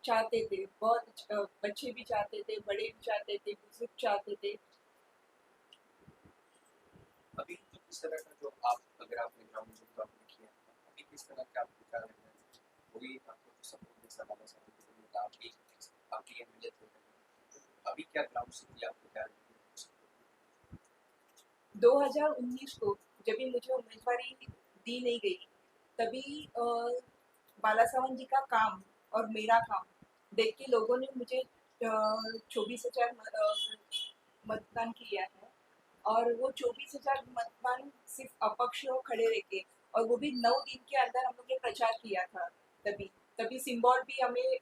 चाहते थे, बहुत बच्चे भी चाहते थे, बड़े भी चाहते थे, बुजुर्ग चाहते थे। अभी तो किस तरह का जो आप अगर आपने ग्राउंड जो आपने किया अभी किस तरह का आपको क्या लग रहा है वही आपको जो सपोर्ट जैसा वाला सपोर्ट को मिला आपकी एमएलए थे अभी क्या ग्राउंड से किया आपको क्या लगता है 2019 को जब भी मुझे उम्मीदवारी दी नहीं गई, तभी बालासावन जी का काम और मेरा काम देख के लोगों ने मुझे 24,000 मतदान किया है। और वो 24,000 मतदान सिर्फ अपक्ष लोग खड़े रह के, और वो भी 9 दिन के अंदर हम लोग ने प्रचार किया था। तभी तभी सिंबल भी हमें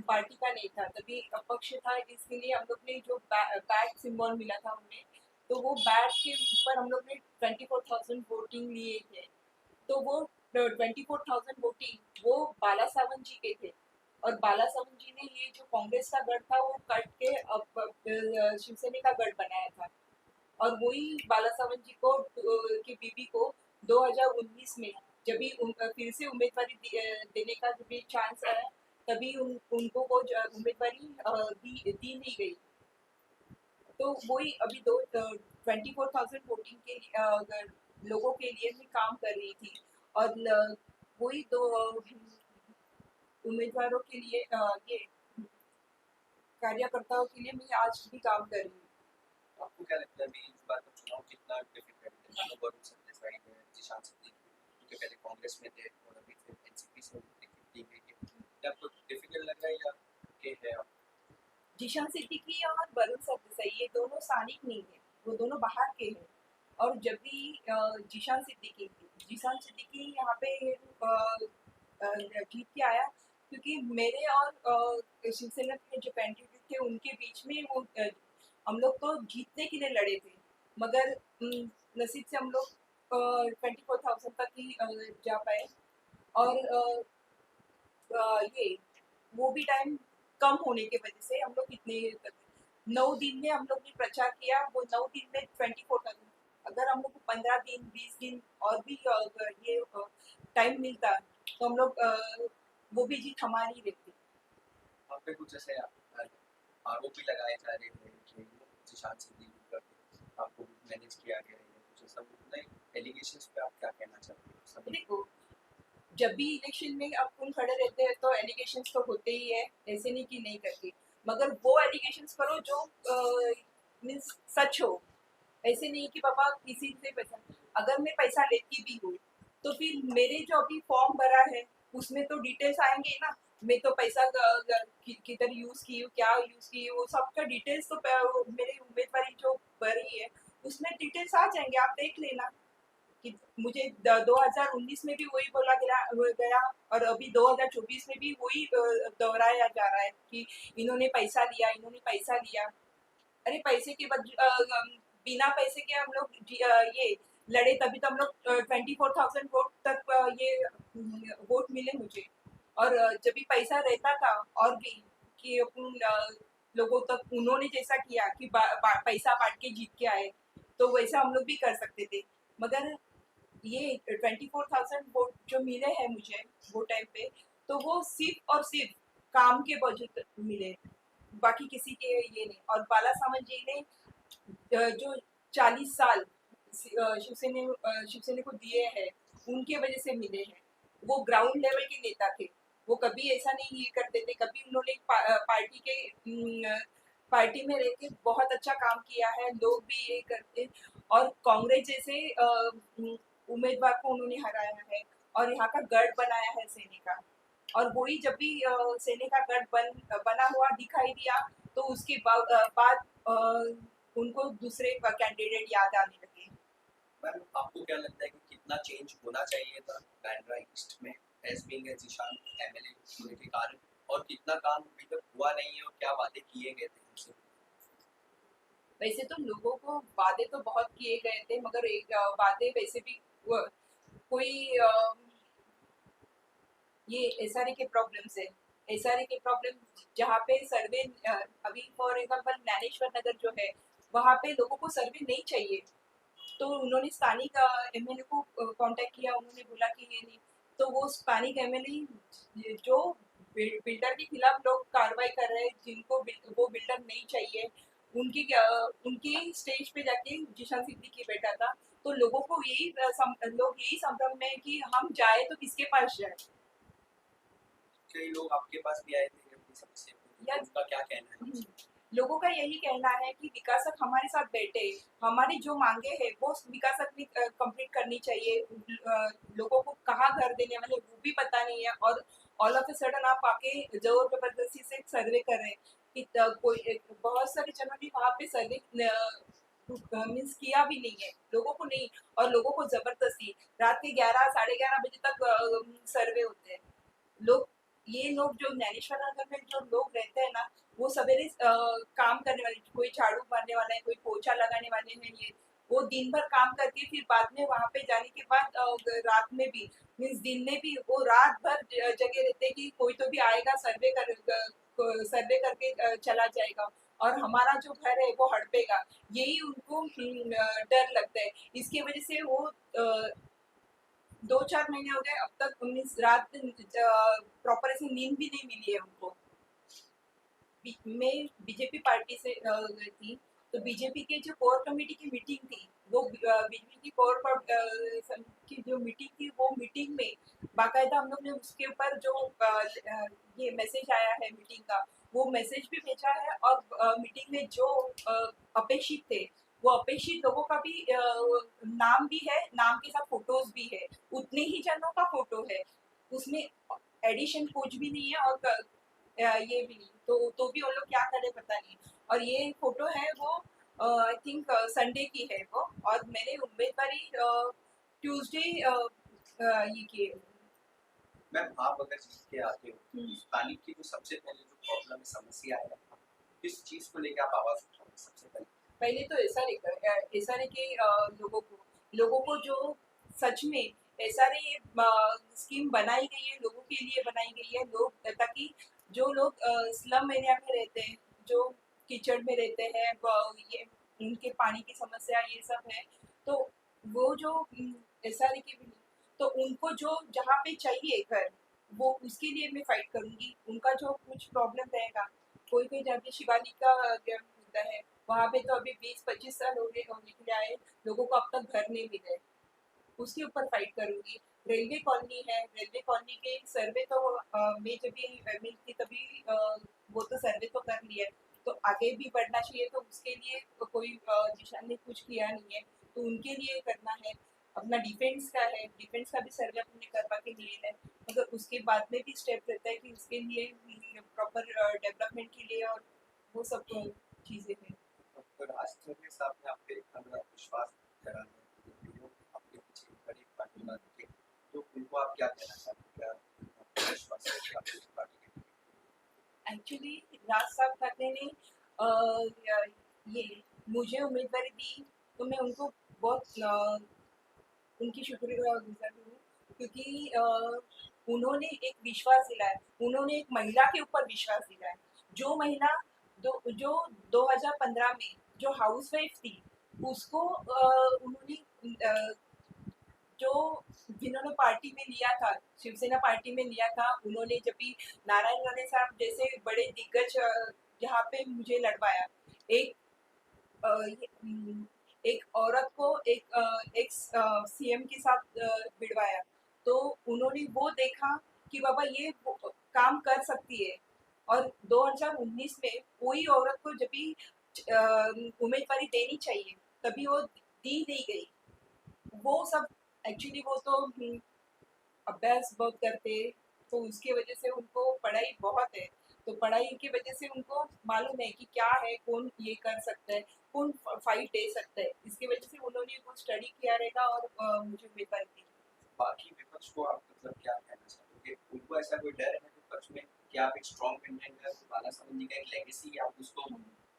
पार्टी का नहीं था, तभी अपक्ष था, इसके लिए हम लोग ने जो बैट सिंबल मिला था उन्हें, तो वो बैट के ऊपर हम लोग ने 24,000 वोटिंग लिए थे। तो वो 24,000 वोटिंग वो बाला सावन जी के थे। और बाला सावन जी ने ये जो कांग्रेस का गढ़ था वो कट के अब शिवसेना का गढ़ बनाया था। और वही बाला सावन जी को की बीबी को 2019 में जब भी फिर से उम्मीदवारी देने का जब भी चांस आया, तभी उनको वो उम्मीदवारी दी नहीं गई। तो वही अभी दो 24,000 वोटिंग के लिए लोगों के लिए मैं काम कर रही थी। और वही दो उम्मीदवारों के लिए ये कार्यकर्ताओं के लिए मैं आज भी काम कर रही हूँ। आपको क्या लगता है अभी इस बार का चुनाव कितना डिफिकल्ट है मानो वरुण सरदेसाई है जिशान सिद्दीकी क्योंकि पहले कांग्रेस में थे और अभी फिर एनसीपी से टिकट दी गई है क्या आपको डिफिकल्ट लग रहा है या ओके है आप जीशान सिद्दीकी और वरुण सरदेसाई ये दोनों स्थानिक नहीं है, वो दोनों बाहर के हैं। और जब भी जीशान सिद्दीकी यहाँ पे जीत के आया, क्योंकि मेरे और शिवसेना के जो कैंडिडेट थे उनके बीच में वो हम लोग तो जीतने के लिए लड़े थे। मगर नसीब से हम लोग 24,000 तक ही जा पाए। और ये वो भी टाइम कम होने की वजह से हम लोग कितने 9 दिन में हम लोग ने प्रचार किया, वो 9 दिन में 24,000। अगर हम लोग को 15 दिन 20 दिन और भी ये टाइम मिलता, तो हम लोग वो भी जीत हमारी रहती। आप पे कुछ ऐसे आरोप भी लगाए जा रहे हैं कि जिशान सिद्दीकी पर आपको मैनेज किया गया है कुछ ऐसा नहीं एलिगेशंस पे आप क्या कहना चाहते हैं सब देखो, जब भी इलेक्शन में अपन खड़े रहते हैं तो एलिगेशंस तो होते ही है, ऐसे नहीं कि नहीं करती। मगर वो एलिगेशंस करो जो मीन्स सच हो। ऐसे नहीं कि पापा किसी से पैसा, अगर मैं पैसा लेती भी हूँ तो फिर मेरे जो अभी फॉर्म भरा है उसमें तो डिटेल्स आएंगे ना। मैं तो पैसा किधर यूज की हूँ, क्या यूज की हूँ, वो सबका डिटेल्स तो मेरे उम्मीदवारी जो भरी है उसमें डिटेल्स आ जाएंगे, आप देख लेना। कि मुझे 2019 में भी वही बोला गया और अभी 2024 में भी वही दोहराया जा रहा है कि इन्होंने पैसा लिया, इन्होंने पैसा लिया। अरे पैसे के बिना पैसे के हम लोग ये लड़े, तभी तो हम लोग 24,000 वोट तक ये वोट मिले मुझे। और जब भी पैसा रहता था और भी कि अपन लोगों तक उन्होंने जैसा किया कि पैसा बांट के जीत के आए, तो वैसा हम लोग भी कर सकते थे। मगर ये 24,000 वोट जो मिले हैं मुझे वो टाइम पे, तो वो सिर्फ और सिर्फ काम के वजह मिले, बाकी किसी के ये नहीं। और बाला सावंत जी ने जो 40 साल शिवसेना को दिए हैं, उनके वजह से मिले हैं। वो ग्राउंड लेवल के नेता थे, वो कभी ऐसा नहीं ये करते थे, कभी उन्होंने पार्टी के पार्टी में रह के बहुत अच्छा काम किया है, लोग भी ये करते। और कांग्रेस जैसे उम्मीदवार को उन्होंने हराया है और यहाँ का गढ़ बनाया है सेना का। और वही जब भी सेना का गढ़ बना हुआ दिखाई दिया, तो उसके बाद उनको दूसरे कैंडिडेट याद आने लगे। मैम आपको क्या लगता है कि कितना चेंज होना चाहिए था बैंड्रा ईस्ट में as being a Zeeshan MLA होने के कारण और कितना काम अभी तक हुआ नहीं है और क्या वादे किए गए थे उनसे वैसे तो लोगों को वादे तो बहुत किए गए थे, मगर एक वादे वैसे भी कोई ये एसआरए के प्रॉब्लम है। एसआरए के प्रॉब्लम जहाँ पे सर्वे अभी फॉर एग्जाम्पल ज्ञानेश्वर नगर जो है, वहाँ पे लोगों को सर्वे नहीं चाहिए, तो उन्होंने स्थानिक एमएलए को कांटेक्ट किया, उन्होंने बोला कि ये नहीं। तो वो स्थानिक एमएलए जो बिल्डर के खिलाफ लोग कार्रवाई कर रहे हैं जिनको वो बिल्डर नहीं चाहिए। उनकी स्टेज पे जाके जिशान सिद्दीकी बैठा था, तो लोगों को लोग यही संभ्रम में है कि हम जाए तो किसके पास जाए। कई लोग आपके पास भी आए थे अपनी समस्या को लेकर, या उनका क्या कहना है हम्म, आपसे? लोगों का यही कहना है कि विकासक हमारे साथ बैठे, हमारी जो मांगे हैं वो विकासक ने कंप्लीट करनी चाहिए। लोगों को कहाँ घर देने वाले वो भी पता नहीं है, और ऑल ऑफ ए सडन आप आके जोर जबरदस्ती से सर्वे कर रहे हैं कि बहुत सारे जनों ने वहाँ पे सर्वे मीन्स किया भी नहीं है, लोगों को नहीं, और लोगों को जबरदस्ती रात के 11 साढ़े 11 बजे तक सर्वे होते हैं। लोग ये लोग जो ज्ञानेश्वर नगर में जो लोग रहते हैं ना, वो सवेरे काम करने वाले, कोई झाड़ू मारने वाला है, कोई पोछा लगाने वाले हैं, ये वो दिन भर काम करके फिर बाद में वहां पे जाने के बाद रात में भी मीन्स दिन में भी वो रात भर जगे रहते हैं कि कोई तो भी आएगा सर्वे करके चला जाएगा, और हमारा जो घर है वो हड़पेगा। यही उनको डर लगता है। इसकी वजह से वो 2-4 महीने हो गए अब तक, मीन्स रात प्रॉपर ऐसी नींद भी नहीं मिली है उनको। मैं बीजेपी पार्टी से गई थी, तो बीजेपी के जो कोर कमेटी की मीटिंग थी, वो बीजेपी की की जो मीटिंग थी, वो मीटिंग में बाकायदा हम लोग ने उसके ऊपर जो ये मैसेज आया है मीटिंग का, वो मैसेज भी भेजा है, और मीटिंग में जो अपेक्षित थे, वो अपेक्षित लोगों का भी नाम भी है, नाम के साथ फोटोज भी है, उतने ही जनों का फोटो है उसमें, एडिशन कुछ भी नहीं है, और ये भी नहीं, तो भी वो लोग क्या करे पता नहीं। और ये फोटो है वो आई थिंक संडे की है वो, और मैंने उम्मीदवारी ट्यूसडे ये की है। मैम, आप अगर जीत के आते हो, हम्म। इस पानी की जो सबसे पहले जो प्रॉब्लम है, समस्या है, किस चीज को लेकर आप आवाज उठाओगे सबसे पहले? पहले तो ऐसा नहीं कि लोगों को जो सच में ऐसा नहीं, स्कीम बनाई गई है लोगों के लिए बनाई गई है, लोग ताकि जो लोग स्लम एरिया में रहते हैं, जो कीचड़ में रहते हैं, ये उनके पानी की समस्या ये सब है, तो वो जो ऐसा नहीं कि तो उनको जो जहाँ पे चाहिए घर, वो उसके लिए मैं फाइट करूंगी। उनका जो कुछ प्रॉब्लम रहेगा, कोई कोई जहाँ पे शिवालिक का होता है, वहाँ पे तो अभी 20-25 साल हो गए होने के लिए आए, लोगों को अब तक घर नहीं मिले, उसके ऊपर फाइट करूंगी। रेलवे कॉलोनी है, रेलवे कॉलोनी के सर्वे तो मैं जब भी मिली थी तभी वो तो सर्वे तो कर लिया है, तो आगे भी बढ़ना चाहिए, तो उसके लिए तो कोई दिशा ने कुछ किया नहीं है, तो उनके लिए करना है। अपना डिफेंस का है, डिफेंस का भी सर्वे अपने करवा के लिए है, मगर उसके बाद में भी स्टेप रहता है कि उसके लिए प्रॉपर डेवलपमेंट के लिए, और वो सब चीज़ें हैं। तो राज ठाकरे साहब ने आप पे इतना विश्वास करा है, कि लोग आपके पीछे बड़ी पार्टी बना के, तो उनको आप क्या कहना चाहते हैं? क्या आपको विश्वास है कि आप इस पार्टी के? एक्चुअली राज साहब ठाकरे ने ये मुझे उम्मीदवारी दी, तो मैं उनको बहुत उनकी शुक्रगुजार हूँ, क्योंकि उन्होंने एक विश्वास दिलाया, उन्होंने एक महिला के ऊपर विश्वास दिलाया। जो महिला जो 2015 में जो हाउस वाइफ थी, उसको उन्होंने जो जिन्होंने पार्टी में लिया था, शिवसेना पार्टी में लिया था, उन्होंने जब भी नारायण राणे साहब जैसे बड़े दिग्गज जहाँ पे मुझे लड़वाया, एक एक औरत को एक सीएम के साथ भिड़वाया, तो उन्होंने वो देखा कि बाबा ये काम कर सकती है, और 2019 में कोई औरत को जब भी उम्मीदवारी देनी चाहिए, तभी वो दी नहीं गई। वो सब एक्चुअली वो तो अभ्यास बहुत करते, तो उसकी वजह से उनको पढ़ाई बहुत है, तो पढ़ाई की वजह से उनको मालूम है कि क्या है, कौन ये कर सकता है, कौन फाइट दे सकता है, इसकी वजह से उन्होंने वो स्टडी किया रहेगा, और मुझे उम्मीदवार दी। बाकी विपक्ष को आप मतलब क्या कहना चाहोगे? उनको ऐसा कोई डर है विपक्ष में कि आप एक स्ट्रॉन्ग कंटेंडर, बाला साहब जी का एक लेगेसी है, आप उसको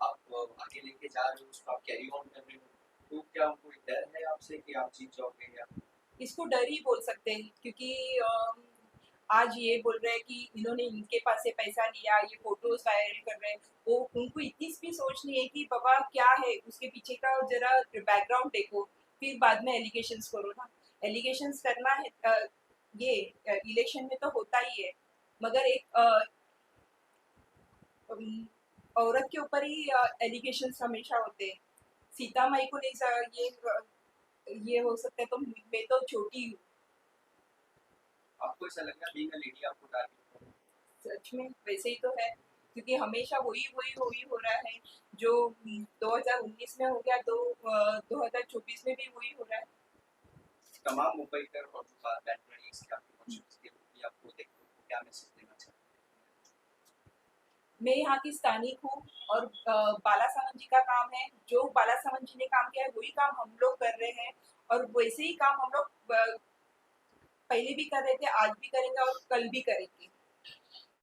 आप आगे लेके जा रहे हो, उसको आप कैरी ऑन कर रहे हो, तो क्या उनको एक डर है आपसे कि आप जीत जाओगे? या इसको डर ही बोल सकते हैं, क्योंकि आज ये बोल रहे हैं कि इन्होंने इनके पास से पैसा लिया, ये फोटोज वायरल कर रहे हैं, वो उनको इतनी भी सोच नहीं है कि बाबा क्या है उसके पीछे का, जरा बैकग्राउंड देखो, फिर बाद में एलिगेशंस करो ना। एलिगेशंस करना है ये इलेक्शन में तो होता ही है, मगर एक औरत के ऊपर ही एलिगेशंस हमेशा होते हैं। सीता माई को नहीं ये हो सकता है, तो मैं तो छोटी हूँ। आपको ऐसा लग रहा है बीइंग अ लेडी आपको टारगेट? सच में वैसे ही तो है, क्योंकि हमेशा वही वही वही हो रहा है जो 2019 में हो गया, 2024 में भी वही हो रहा है। तमाम मुंबईकर और जो बैटमैनिक्स के आपके कॉन्शियस के लोग भी आपको देखते हो, क्या मैसेज देना चाहते मैं यहाँ की स्थानिक हूँ, और बाला सावंत जी का काम है, जो बाला सावंत जी ने काम किया है वही काम हम लोग कर रहे हैं, और वैसे ही काम हम लोग पहले भी कर रहे थे, आज भी करेंगे और कल भी करेंगे।